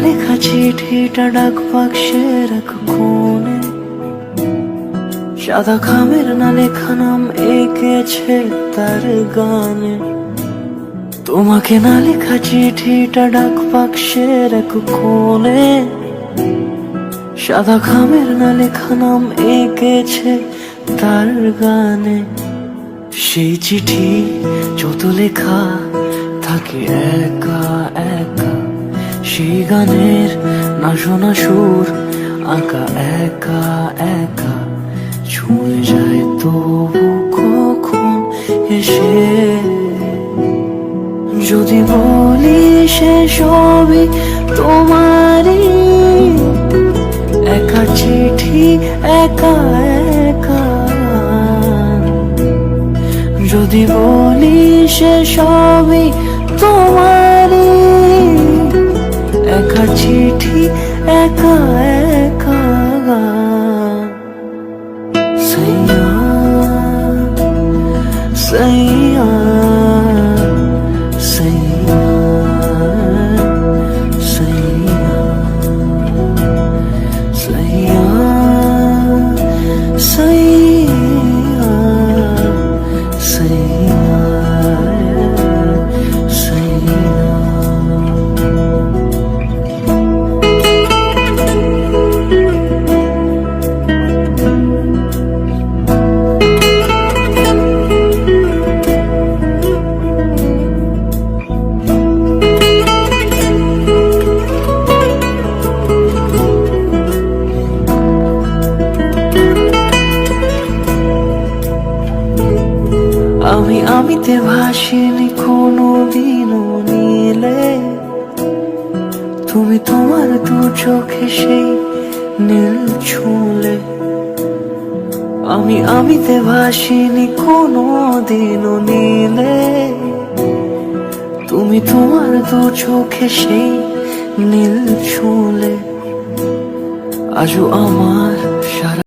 লেখা চিঠিটা ডাক বাক্সের এক কোণে, সাদা খামের না লেখা নাম এঁকেছে তার গানে। তোমাকে না লেখা চিঠিটা ডাক বাক্সের এক কোণে, সাদা খামের না লেখা নাম এঁকেছে তার গানে। সেই চিঠি যত লেখা থাকে একা একা, সেই গানের না শোনা সুর আঁকা একা একা, ছুঁয়ে যায় তবু কখন এসে। যদি বলি সে সবই তোমারই, একা চিঠি একা একা। যদি বলি সে সবই তোমারই, একা চিঠি একা একা। সাইয়া সাইয়া সাইয়া সাইয়া সাইয়া সাইয়া সাইয়া সাইয়া। আমিতে ভাসিনি কোনো দিনও নীলে, তুমি তোমার দু চোখে সেই নীল ছুঁলে। আমিতে ভাসিনি কোনো দিনও নীলে, তুমি তোমার দু চোখে সেই নীল ছুঁলে। আজও আমার সারা